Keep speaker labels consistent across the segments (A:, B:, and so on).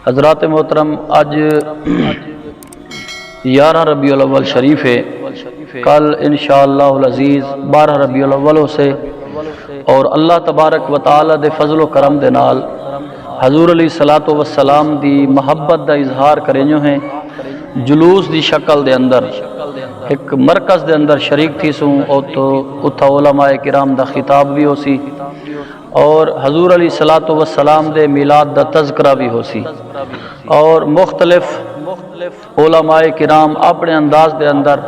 A: حضرات محترم، آج 11 ربیع الاول شریف ہے۔ کل انشاءاللہ العزیز 12 ربیع الاول سے اور اللہ تبارک و تعالی دے فضل و کرم دے نال حضور علیہ الصلوۃ والسلام دی محبت دا اظہار کریں جو ہیں جلوس دی شکل دے اندر ایک مرکز دے اندر شریک تھی سوں، اور تو اتھا علماء کرام دا خطاب بھی ہو سی اور حضور علیہ الصلوۃ والسلام دے میلاد دا تذکرہ بھی ہو سی، اور مختلف علماء کرام اپنے انداز دے اندر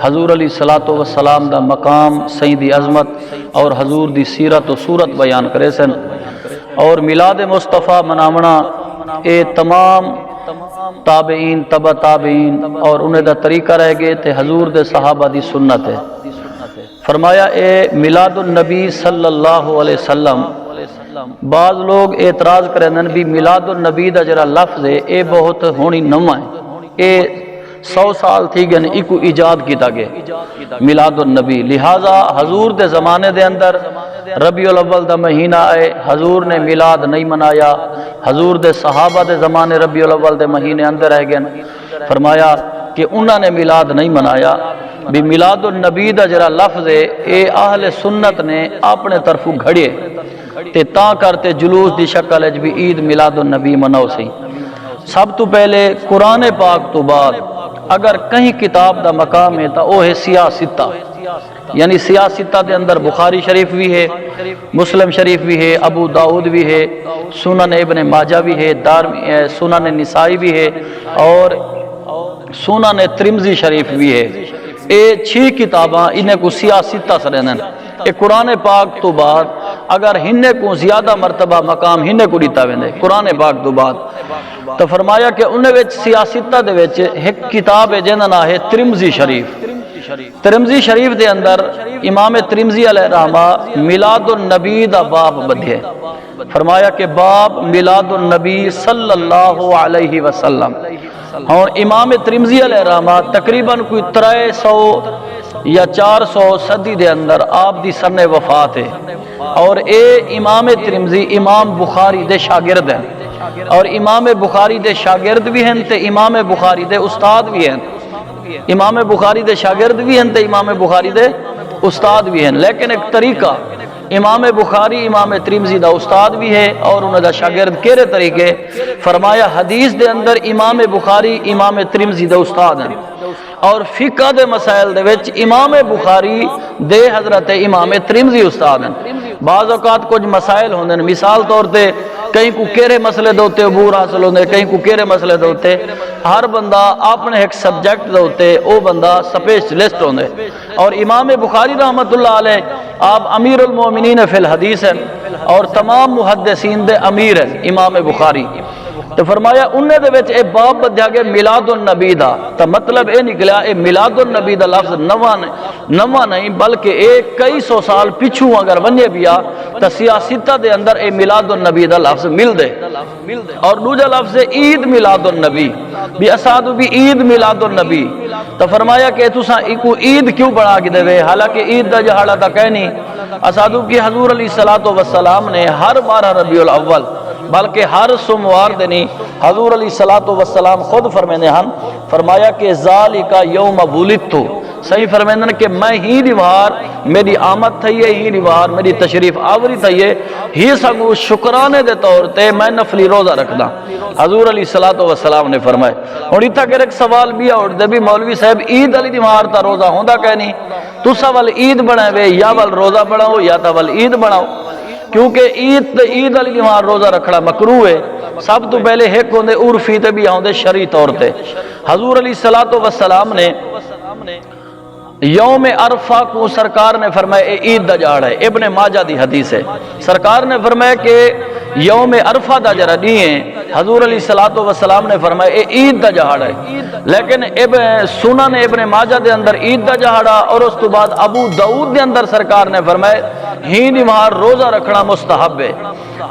A: حضور علیہ الصلوۃ والسلام دا مقام، سیدی عظمت اور حضور دی سیرت و صورت بیان کرے سن۔ اور میلاد مصطفیٰ مناونا اے تمام تابعین، تبع تابعین اور انہیں دا طریقہ رہ گئے تے حضور دے صحابہ دی سنت ہے۔ فرمایا اے میلاد النبی صلی اللہ علیہ وسلم، بعض لوگ اعتراض کریں بھی میلاد النبی دا جڑا لفظ ہے اے بہت ہونی نواں ہے، اے 100 سال تھی گئے ایکو ایجاد کیتا گئے میلاد النبی، لہذا حضور دے زمانے دے اندر ربیع الاول دا مہینہ آئے، حضور نے میلاد نہیں منایا، حضور دے صحابہ دے زمانے ربیع الاول دے مہینے اندر رہ گئے۔ فرمایا کہ انہوں نے میلاد نہیں منایا، بھی میلاد النبی دا جڑا لفظ ہے اے اہل سنت نے اپنے طرفوں گھڑیے تے تاں کرتے جلوس دی شکل ہے بھی عید میلاد النبی مناؤ سی۔ سب تو پہلے قرآن پاک تو بعد اگر کہیں کتاب دا مقام ہے تا وہ ہے سیاہ ستہ، یعنی سیاہ ستہ دے اندر بخاری شریف بھی ہے، مسلم شریف بھی ہے، ابو داؤد بھی ہے، سنن ابن ماجہ بھی ہے، سنن نسائی بھی ہے اور سنن ترمذی شریف بھی ہے۔ اے 6 کتاباں انہیں کو سیاہ ستہ سرنن۔ اے قرآن پاک تو بعد اگر ہنے کو زیادہ مرتبہ مقام ہنے کو دیتا ویندے قرآن پاک تو بعد، تو فرمایا کہ انہیں وچ سیاستہ دے وچ ایک کتاب ہے جنہاں نام ہے ترمذی شریف۔ ترمذی شریف دے اندر امام ترمذی علیہ رحمہ میلاد النبی دا باب بدھے، فرمایا کہ باب میلاد النبی صلی اللہ علیہ وسلم۔ اور امام ترمذی علیہ رحمہ تقریباً کوئی 300 یا 400 صدی دے اندر آپ دی سن وفات ہے، اور اے امام ترمذی امام بخاری دے شاگرد ہیں، اور امام بخاری دے شاگرد بھی ہیں تے امام بخاری دے استاد بھی ہیں، امام بخاری دے شاگرد بھی ہیں تے امام بخاری دے استاد بھی ہیں، لیکن ایک طریقہ امام بخاری امام ترمذی دا استاد بھی ہے اور انہوں دا شاگرد کیرے طریقے، فرمایا حدیث دے اندر امام بخاری امام ترمذی دے استاد ہیں، اور فقہ دے مسائل دے وچ امام بخاری دے حضرت امام ترمذی استاد ہیں۔ بعض اوقات کچھ مسائل ہوندے، مثال طور تے کہیں کو کیرے مسئلے دوتے عبور حاصل ہوندے، کہیں کو کیرے مسئلے دوتے، ہر بندہ اپنے ایک سبجیکٹ دوتے او بندہ سپیشلسٹ ہوندے، اور امام بخاری رحمت اللہ علیہ آپ امیر المومنین فی الحدیث ہیں اور تمام محدثین دے امیر ہیں امام بخاری۔ تو فرمایا انہیں دے وچ اے باب بدھیا گیا میلاد النبی دا، تو مطلب اے نکلیا اے میلاد النبی دا لفظ نواں نہیں بلکہ اے کئی سو سال پچھو اگر ونجے بیا تو سیاستہ دے اندر اے میلاد النبی دا لفظ مل دے۔ اور دوجا لفظ ہے عید میلاد النبی، بھی اسادو بھی عید میلاد النبی، تو فرمایا کہ تساں ایکو عید کیوں بنا کے دے، حالانکہ عید دا جہاڑا تا کہہ نہیں، اسادو کی حضور علیہ الصلوۃ والسلام نے ہر 12 ربیع الاول بلکہ ہر سوموار دنی حضور علیہ الصلوۃ والسلام خود فرمیندے ہیں، فرمایا کہ ذالک یوم ولدت، صحیح فرمیندے کہ میں ہی دیوار میری آمد تھی ہے، ہی دیوار میری تشریف آوری تھی ہے، ہی سگو شکرانے دے طور تے میں نفلی روزہ رکھدا، حضور علیہ الصلوۃ والسلام نے فرمایا۔ اور اتھا کہ ایک سوال بھی اٹھ دے بھی مولوی صاحب عید علی دیوار تا روزہ ہوندا کہ نہیں، تسا ول عید بناوے یا ول روزہ بناؤ یا تا ول عید بناؤ، کیونکہ عید علی دیوار روزہ رکھنا مکروہ ہے۔ سب تو پہلے ایک ہوندے عرفی تے بھی ہوندے شرعی طور تے، حضور علیہ الصلوۃ والسلام نے یوم عرفہ کو سرکار نے فرمایا اے عید دا جہاڑا ہے، ابن ماجہ دی حدیث ہے، سرکار نے فرمایا کہ یوم عرفہ دا جڑا نہیں ہے، حضور علیہ الصلوۃ والسلام نے فرمایا اے عید دا جہاڑا ہے، لیکن سنن ابن ماجہ دے اندر عید دا جہاڑا اور اس تو بعد ابو داؤد دے اندر سرکار نے فرمایا ہی دیوار روزہ رکھنا مستحب ہے۔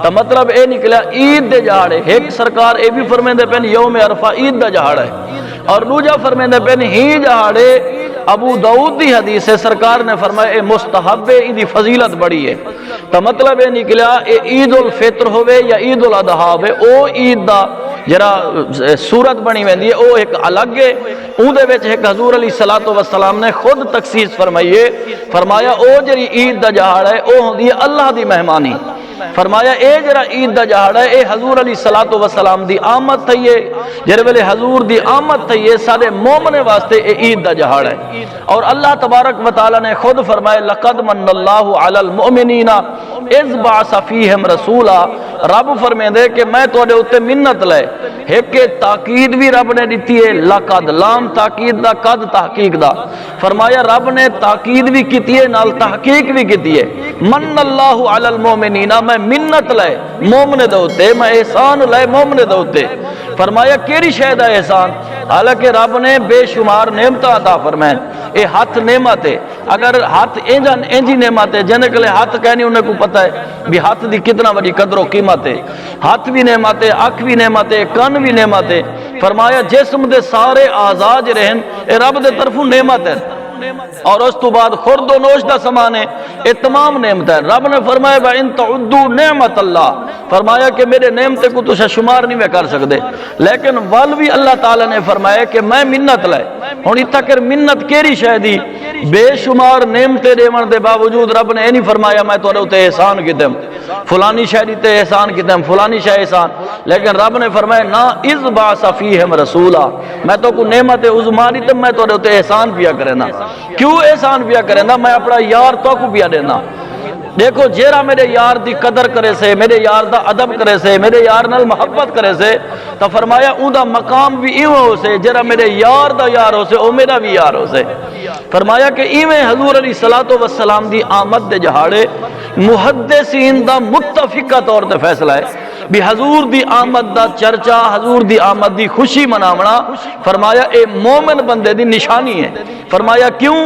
A: تو مطلب اے نکلا عید دے جہاڑے ایک سرکار اے بھی فرمیندے پین یوم عرفہ عید دا جہاڑا ہے، اور دوجا فرمیندے پین ہی جہاڑے ابو داؤد دی حدیث ہے، سرکار نے فرمایا اے مستحب ہے، دی فضیلت بڑی ہے۔ تو مطلب اے نکلا اے عید الفطر ہوئے یا عید الاضحیٰ ہوئے، او عید دا جرا صورت بنی ویندی ہے وہ ایک الگ ہے، اون دے وچ ایک حضور علیہ الصلوۃ والسلام نے خود تخصیص فرمائیے، فرمایا او جری عید دا جہاڑ ہے او ہوندی ہے اللہ دی مہمانی، فرمایا اے جڑا عید دا جہاڑ ہے اے حضور علیہ الصلوۃ والسلام دی آمد تھی ہے، جڑے ویلے حضور دی آمد تھی ہے سارے مومن واسطے اے عید دا جہاڑ ہے۔ اور اللہ تبارک و تعالی نے خود فرمایا لقد من اللہ علی المؤمنین اذ بعث فیہم رسولا، رب فرمیندے کہ میں تواڈے اوتے منت لے، ایک تاکید بھی رب نے دیتی ہے، لقد لام تاکید دا، قد تحقیق دا، فرمایا رب نے تاکید بھی کیتی ہے نال تحقیق بھی کیتی ہے، من اللہ علی المؤمنین، میں منت لے مومن دے اوتے، میں احسان لے مومن دے اوتے، فرمایا کیڑی شے دا احسان؟ حالانکہ رب نے بے شمار نعمت عطا فرمائے، اے ہاتھ نعمت ہے، اگر ہاتھ انجی نعمت ہے جن کے لئے ہاتھ کہنی انہیں کو پتہ ہے بھی ہاتھ دی کتنا بڑی قدر و قیمت ہے، ہاتھ بھی نعمت ہے، آنکھ بھی نعمت ہے، کان بھی نعمت ہے، فرمایا جسم دے سارے آزاج رہن اے رب دے طرفوں نعمت ہے، اور اس تو بعد خورد و نوش دا سامان ہے، یہ تمام نعمت ہے۔ رب نے فرمایا وَإِن تَعُدُّوا نِعْمَتَ اللَّهِ، فرمایا کہ میرے نعمت کو تو شمار نہیں میں کر سکتے، لیکن ول بھی اللہ تعالی نے فرمایا کہ میں منت لے، ہن اتکر منت کیڑی شے دی؟ بے شمار نعمتیں دیون دے باوجود رب نے یہ نہیں فرمایا میں تواڈے تے احسان کیتم، فلانی شے دی تے احسان کیتم، فلانی شے احسان، لیکن رب نے فرمایا نا اذ بعث فیہم رسولا، میں تو کو نعمت عظمیٰ دیتم، میں تواڈے تے احسان پیا کرنا۔ کیوں احسان پیا کرنا؟ میں اپنا یار تو کو پیا دینا۔ دیکھو جیرا میرے یار دی قدر کرے سے، میرے یار دا ادب کرے سے، میرے یار نال محبت کرے سے، تو فرمایا اون دا مقام بھی ایویں ہو سے، جیرا میرے یار دا یار ہو سے او میرا بھی یار ہو سے۔ فرمایا کہ ایویں حضور علیہ الصلوۃ والسلام دی آمد دے جہاڑے محدثین دا متفقہ طور تے فیصلہ ہے بھی حضور دی آمد دا چرچا، حضور دی آمد دی خوشی مناونا، فرمایا اے مومن بندے دی نشانی ہے۔ فرمایا کیوں؟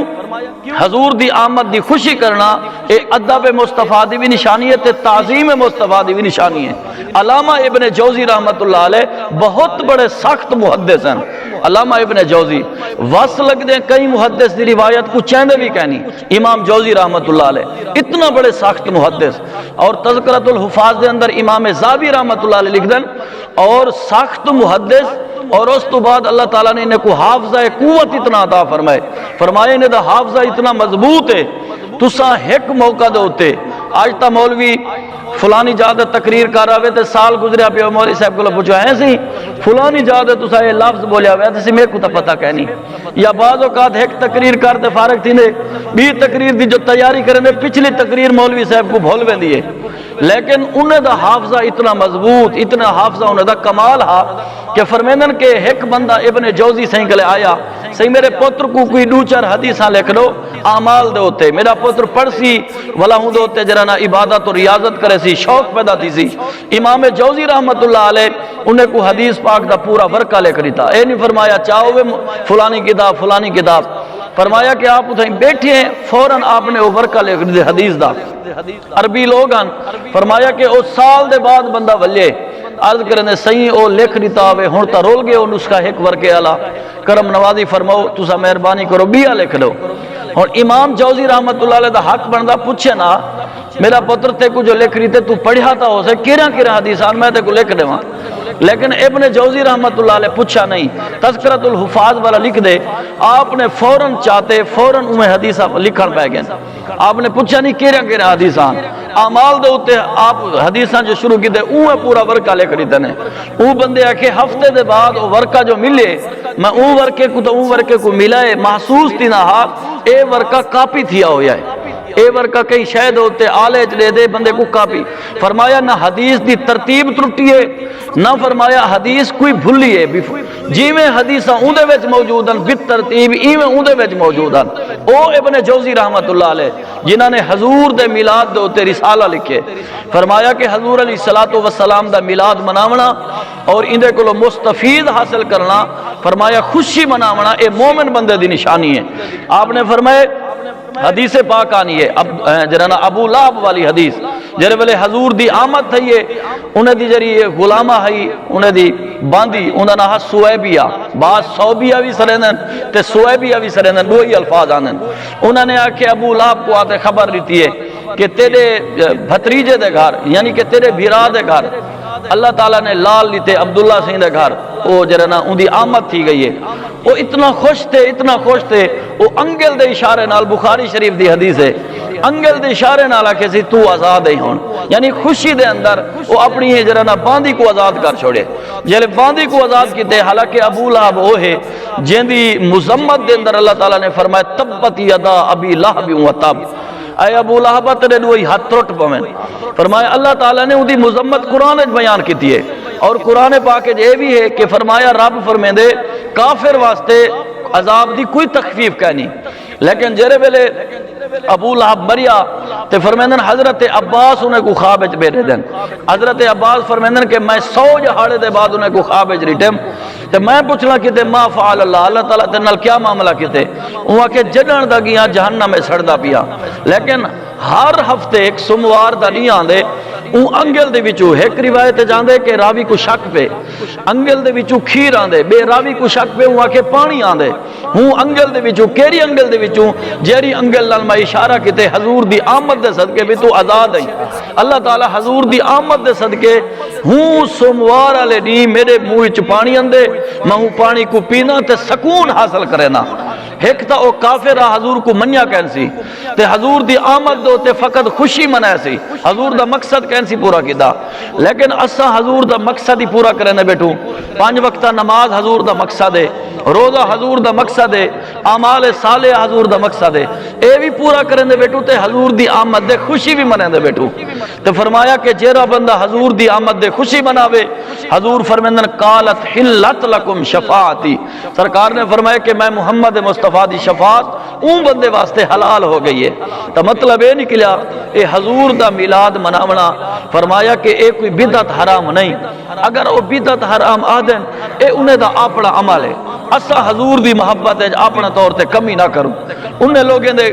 A: حضور دی آمد دی خوشی کرنا اے ادب مصطفیٰ دی بھی نشانی ہے تے تعظیم مصطفیٰ دی بھی نشانی ہے۔ علامہ ابن جوزی رحمت اللہ علیہ بہت بڑے سخت محدث ہیں، علامہ ابن جوزی وس لگ دیں کئی محدث دی روایت کو چیندے بھی کہنی، امام جوزی رحمت اللہ علیہ اتنا بڑے سخت محدث، اور تذکرۃ الحفاظ دے اندر امام زابی رحمت اللہ علیہ لکھ دیں اور سخت محدث، اور اس تو بعد اللہ تعالیٰ نے انہیں کو حافظہ قوت اتنا عطا فرمائے، فرمائے انہیں دا حافظہ اتنا مضبوط ہے، تسا ایک موقع دے ہوتے آج تا مولوی فلانی جادہ تقریر کر رہا ہے تے سال گزریا پہ مولوی صاحب کو پوچھو ہیں سی فلانی جادہ تسا یہ لفظ بولیا ہویا تے میں کو تا پتہ کہنی، یا بعض اوقات ایک تقریر کرتے فارغ تھی نے بھی تقریر دی جو تیاری کرنے پچھلی تقریر مولوی صاحب کو بھول ویندی ہے، لیکن انہیں دا حافظہ اتنا مضبوط، اتنا حافظہ انہیں دا کمال ہا کہ فرمیندن کہ ایک بندہ ابن جوزی سہیں کلے آیا سہی میرے پتر کو کوئی دو چار حدیثاں لکھ لو اعمال دے ہوتے، میرا پتر پڑھ سی ولا ہوں دے ہوتے جرانا عبادت اور ریاضت کرے سی، شوق پیدا تھی سی۔ امام جوزی رحمت اللہ علیہ انہیں کو حدیث پاک دا پورا ورقہ لکھ رہی تھا، اے نہیں فرمایا چاہو فلانی کتاب فلانی کتاب، فرمایا کہ آپ اتھیں بیٹھے ہیں فوراً آپ نے وہ ورقہ لکھ دی حدیث دا، عربی لوگ ہیں، فرمایا کہ اس سال دے بعد بندہ ولے عرض کرنے صحیح او لکھ دیتا ہوئے ہون تا رول گئے او نسخہ ایک ورکے آلا کرم نوازی فرماؤ تسا مہربانی کرو بیا لکھ لو۔ اور امام جوزی رحمت اللہ علیہ دا حق بندہ پوچھے نا میرا پتر تے کو جو لکھ رہی تے تو پڑھا تھا ہو سے کیرا حدیثان میں تے کو لکھ دے وہاں، لیکن ابن جوزی رحمت اللہ علیہ پوچھا نہیں، تذکرۃ الحفاظ والا لکھ دے، آپ نے فوراً چاہتے فوراً انہیں حدیثہ لکھن پہ گئے، آپ نے پوچھا نہیں کیرا حدیثان، اعمال دے ہوتے آپ حدیثاں جو شروع کی دے اوہ پورا ورقہ لکھ رہی تنے، اوہ بندے آکے ہفتے دے بعد ورقہ جو ملے میں اوہ ورقے کو تو اوہ ورقے کو ملائے محسوس تھی نہ ہاں اے ورقہ کاپی تھیا ہویا ہے، اے ورقہ کئی شاید ہوتے آلے چلے دے بندے کو کاپی، فرمایا نہ حدیث دی ترتیب ترٹی ہے نہ فرمایا حدیث کوئی بھلی ہے، جی میں حدیثہ اوندے ویچ موجود ہیں بت ترتیب ایویں اوندے ویچ موجود ہیں۔ او ابن جوزی رحمت اللہ علیہ جنہاں نے حضور دے میلاد دے ہوتے رسالہ لکھے، فرمایا کہ حضور علیہ الصلوۃ والسلام دا میلاد مناونا اور اندے کو مستفید حاصل کرنا، فرمایا خوشی مناونا اے مومن بندے دی نشانی ہے۔ آپ نے فرمایا حدیث پاک آنی ہے جرانا ابو لہب والی حدیث جرے ویلے حضور دی آمد تھی ہے انہیں دی جری غلامہ ہے انہیں دی باندھی انہیں نہا سویبیہ بعض صوبیہ بھی سرندن تے سویبیہ بھی سرندن دو ہی الفاظ آنن، انہوں نے آکے ابو لہب کو آتے خبر لیتی ہے کہ تیرے بھتریجے دے گھر یعنی کہ تیرے بھیرا دے گھر اللہ تعالیٰ نے لال لیتے عبداللہ سین دے گھر وہ جرا نا ان دی آمد تھی گئی ہے وہ اتنا خوش تھے وہ انگل دے اشارے نال بخاری شریف دی حدیث ہے انگل دے اشارے نال کہ سی تو آزاد ہی ہون یعنی خوشی دے اندر وہ اپنی جرا نا باندی کو آزاد کر چھوڑے جلے باندی کو آزاد کیتے حالانکہ ابو لہب وہ ہے جن دی مذمت دے اندر اللہ تعالیٰ نے فرمایا تبت یدا ابی لہب و تب اے ابو لہب تیرے دوئی ہاتھ ٹوٹ پویں فرمایا اللہ تعالیٰ نے ان دی مذمت قرآن بیان کیتی ہے اور قرآن پاک یہ بھی ہے کہ فرمایا رب فرمیندے کافر واسطے عذاب دی کوئی تخفیف کہنی لیکن جیرے ویلے ابو لہب مریا تے فرمیندن حضرت عباس انہیں کو خواب وچ بیٹھے دن حضرت عباس فرمیندن کہ میں 100 جہاڑے دے بعد انہیں کو خواب وچ ریٹم تے میں پوچھلا کیتے ما فعل اللہ تعالیٰ تے نال کیا معاملہ کیتے انہاں کہ جڑن دا گیاں جہنم میں سڑدا پیا لیکن ہر ہفتے ایک سوموار دا نہیں آندے اون انگل دے وچوں ایک روایت جاندے کہ راوی کو شک پہ انگل دے وچوں کھیر آندے بے راوی کو شک پہ اون کہ پانی آندے ہوں انگل دے وچوں کیڑی انگل دے وچوں جیڑی انگل نال میں اشارہ کیتے حضور دی آمد دے صدقے بھی تو آزاد ہے اللہ تعالی حضور دی آمد دے صدقے ہوں سوموار والے دی میرے منہ وچ پانی آندے میں ہوں پانی کو پینا تے سکون حاصل کرینا ایک تا او کافر حضور کو منیا کہن سی تے حضور دی آمد دو تے فقط خوشی منائے سی حضور دا مقصد کہن سی پورا کیتا لیکن اسا حضور دا مقصد ہی پورا کرنے بیٹھوں 5 وقتہ نماز حضور دا مقصد ہے روزہ حضور دا مقصد ہے اعمال صالح حضور دا مقصد ہے اے بھی پورا کرنے بیٹھوں تے حضور دی آمد دے خوشی بھی منائے بیٹھوں تے فرمایا کہ جیرا بندہ حضور دی آمد دے خوشی مناوے حضور فرمیندن قالت حلت لکم شفاعتی سرکار نے فرمایا کہ میں محمد مصطفیٰ دی شفاعت اون بندے واسطے حلال ہو گئی ہے تو مطلب یہ نکلیا اے حضور دا میلاد مناونا فرمایا کہ اے کوئی بدعت حرام نہیں اگر وہ بدعت حرام آدن اے انہیں دا اپنا عمل ہے اسا حضور دی محبت ہے اپنا طور تے کمی نہ کروں انہیں لوگیں دے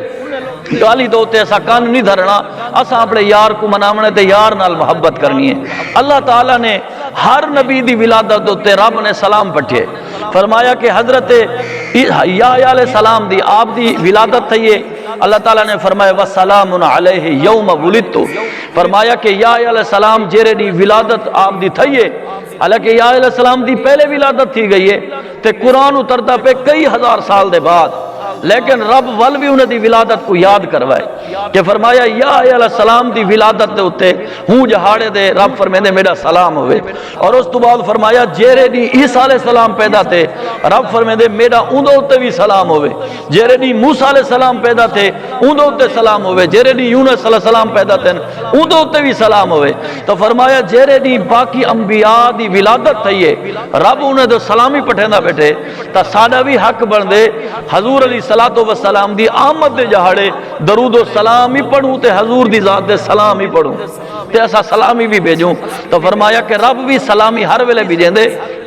A: گالی دوتے ایسا کان نہیں دھرنا اسا اپنے یار کو منامنے تے یار نال محبت کرنی ہے اللہ تعالیٰ نے ہر نبی دی ولادت دوتے رب نے سلام پٹھے فرمایا کہ حضرت یحییٰ علیہ السلام دی آپ دی ولادت تھئیے اللہ تعالیٰ نے فرمایا وَسَلَامٌ عَلَيْهِ يَوْمَ وُلِدْتُ فرمایا کہ یحییٰ علیہ السلام جیرے دی ولادت آپ دی تھئیے حالانکہ یحییٰ علیہ السلام دی پہلے ولادت تھی گئی ہے تے قرآن اترتا پہ کئی ہزار سال دے بعد لیکن رب ول بھی انہیں دی ولادت کو یاد کروائے کہ فرمایا یحییٰ علیہ السلام دی ولادت دے اتے ہوں جہاڑے دے رب فرمیندے میرا سلام ہوئے اور اس تو بعد فرمایا جیرے دی عیسیٰ علیہ السلام پیدا تھے رب فرمیندے میرا اندھے اتے بھی سلام ہوئے جیرے دی موسیٰ علیہ السلام پیدا تھے اندھے اتے سلام ہوئے جیرے دی یونس علیہ السلام پیدا تھے اندھے اتے بھی سلام ہوئے تو فرمایا جیرے دی باقی انبیاء دی ولادت تھئیے رب انہیں دے سلامی پٹھیندہ بیٹھے تا سادہ بھی حق بن دے حضور علیہ السلام دی آمد دے جہاڑے درود و سلام ہی پڑھوں تے حضور دی ذات دے سلام ہی پڑھوں تے ایسا سلامی بھی بھیجوں تو فرمایا کہ رب بھی سلامی ہر ویلے بھی دیں دے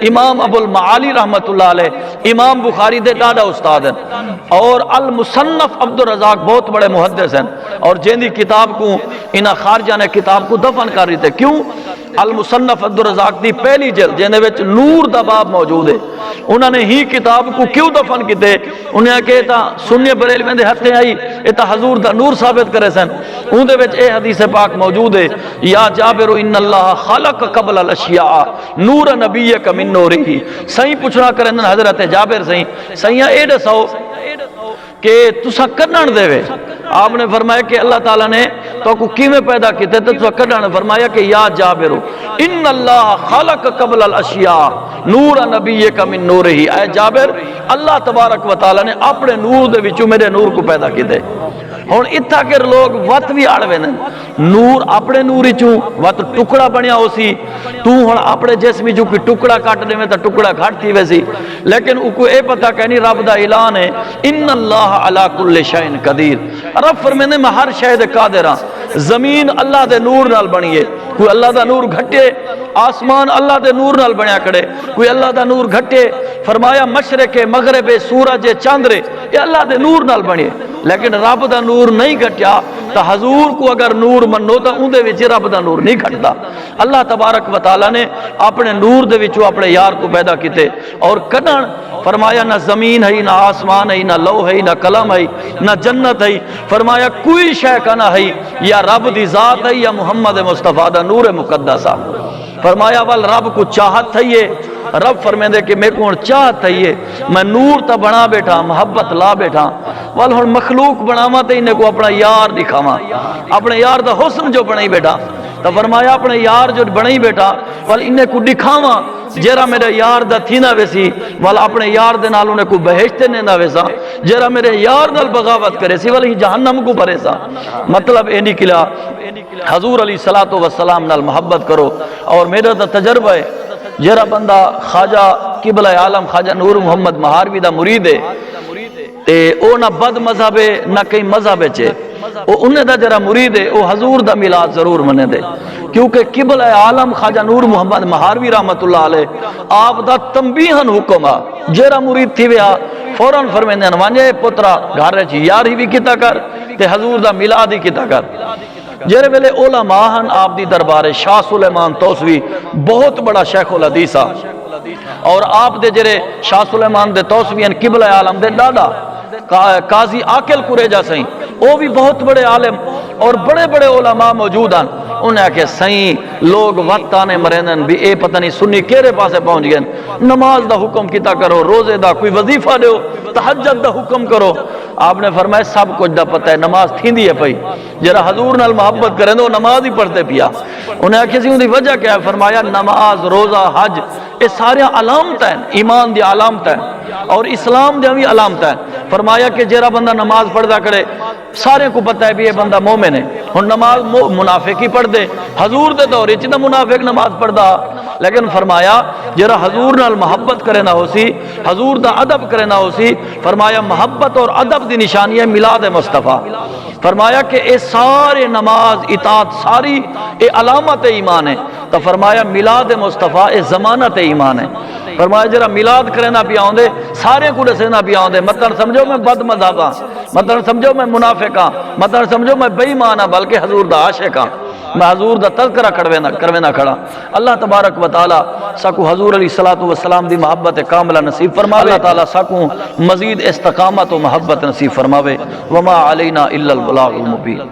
A: امام ابو المعالی رحمت اللہ علیہ امام بخاری دے ڈاڈا استاد ہیں اور المصنف عبد الرزاق بہت بڑے محدث ہیں اور جن دی کتاب کو انہاں خارجہ نے کتاب کو دفن کر رہی تھے کیوں المصنف عبد الرزاق دی پہلی جلد جن وچ نور دا باب موجود ہے انہوں نے ہی کتاب کو کیوں دفن کیتے انہیں کہ تا سنی بریلویوں دے ہتھیں آئی اے تا حضور دا نور ثابت کرے سن اون دے وچ اے حدیث پاک موجود ہے یا جابر ان اللہ خلق قبل الاشیاء نور نبیک من نورہ صحیح پوچھنا کرن حضرت جابر صحیح اے دسو کہ تسا کڈن دے وے آپ نے فرمایا کہ اللہ تعالیٰ نے تو کو کیویں پیدا کیتے تو تسا کڈن فرمایا کہ یا جابر ان اللہ خلق قبل الاشیاء نور نبیک من نورہ اے جابر اللہ تبارک و تعالیٰ نے اپنے نور دے وچوں میرے نور کو پیدا کیتے ہن اتھا کہ لوگ وت بھی اڑوے نے نور اپنے نور وچوں وت ٹکڑا بنیا ہو سی تو ہن اپنے جسم وچوں کوئی ٹکڑا کٹ دے تے ٹکڑا گھٹ تھی ویسی لیکن او کو اے پتہ کہ نہیں رب دا اعلان ہے ان اللہ علی کل شیء قدیر رب فرمیندے میں ہر شے دے قادر ہاں زمین اللہ دے نور نال بنی ہے کوئی اللہ دا نور گھٹے آسمان اللہ دے نور نال بنیا کھڑے کوئی اللہ دا نور گھٹے فرمایا مشرق مغرب سورج چاندرے یہ اللہ دے نور نال بنے لیکن رب دا نور نہیں گھٹیا تو حضور کو اگر نور منو تو اون دے وچ رب دا نور نہیں گھٹدا اللہ تبارک و تعالی نے اپنے نور دے وچوں اپنے یار کو پیدا کیتے اور کڈن فرمایا نہ زمین ہے نہ آسمان ہے نہ لوح ہے نہ قلم ہے نہ جنت ہے فرمایا کوئی شے کا نہ ہے یا رب دی ذات ہے یا محمد مصطفیٰ دا نور مقدس ہے فرمایا ول رب کو چاہت تھئیے، رب فرمیندے کہ میں کو چاہت تھئیے، میں نور تا بنا بیٹھا، محبت لا بیٹھا، ول ہن مخلوق بناواں تے انہیں کو اپنا یار دکھاواں، اپنے یار دا حسن جو بنائی بیٹھا، تو فرمایا اپنے یار جو بنائی بیٹھا ول انہیں کو دکھاواں جیرا میرے یار دا تھی نہ ویسی، ول اپنے یار دے نال انہیں کو بہشتے نے نہ ویسا، جیرا میرے یار نال بغاوت کرے سی ولی جہنم کو بھرے سا۔ مطلب اے نکلا حضور علیہ السلام نال محبت کرو۔ اور میرا دا تجربہ ہے جیرا بندہ خواجہ قبلہ عالم خواجہ نور محمد مہاروی دا مرید ہے تے او نہ بد مذہب ہے نہ کئی مذہب ہے، او انہیں دا جرا مرید ہے او حضور دا میلاد ضرور منے دے، کیونکہ قبلہ عالم خواجہ نور محمد مہاروی رحمت اللہ علیہ آپ دا تنبیہن حکم آ جیرا مرید تھی ویا فوراً فرمیندے وانجے پترا گھر چ یاری بھی کیتا کر تے حضور دا میلاد ہی کیتا کر۔ جیرے ویلے علماء ہن آپ دی دربار شاہ سلیمان توسوی بہت بڑا شیخ الحدیث آ، اور آپ دے جرے شاہ سلیمان دے توسوی ان قبلہ عالم دے دادا قاضی عاقل قریجہ سہیں، وہ بھی بہت بڑے عالم اور بڑے بڑے علماء موجود ہیں، انہیں کہ سہیں لوگ وقت آنے مرینن بھی اے پتہ نہیں سنی کیرے پاسے پہنچ گئے، نماز دا حکم کیتا کرو، روزے دا کوئی وظیفہ دیو، تہجد دا حکم کرو۔ آپ نے فرمایا سب کچھ دا پتہ ہے، نماز تھیندی ہے پئی، جرا حضور نال محبت کریں تو نماز ہی پڑھتے پیا۔ انہیں کسی ان دی وجہ کیا ہے؟ فرمایا نماز روزہ حج یہ سارے علامت ہیں، ایمان دی علامت ہیں اور اسلام دی بھی علامت ہیں۔ فرمایا کہ جیرا بندہ نماز پڑھدا کرے سارے کو پتہ ہے بھی یہ بندہ مومن ہے، ہن نماز منافق ہی پڑھ دے، حضور دے دور وچ تے منافق نماز پڑھدا، لیکن فرمایا جرا حضور نال محبت کرے نہ ہو سی، حضور دا ادب کرے نہ ہو سی، فرمایا محبت اور ادب دی نشانی ہے میلاد مصطفیٰ۔ فرمایا کہ اے سارے نماز اطاعت ساری اے علامت ایمان ہے، تو فرمایا میلاد مصطفیٰ اے ضمانت ایمان ہے۔ فرمایا جرا میلاد کرے نہ پیا ہوندے سارے کو دسے نہ پیا ہوندے، مطلب سمجھو میں بد مذہب ہاں، مطلب سمجھو میں منافق ہاں، مطلب سمجھو میں بے ایمان ہاں، بلکہ حضور دا عاشق ہاں، میں حضور دا تذکرہ کروے نہ کھڑا۔ اللہ تبارک و تعالی ساکو حضور علیہ السلام دی محبت کاملہ نصیب فرماوے، اللہ تعالی ساکو مزید استقامت و محبت نصیب فرماوے۔ وما علینا الا البلاغ المبین۔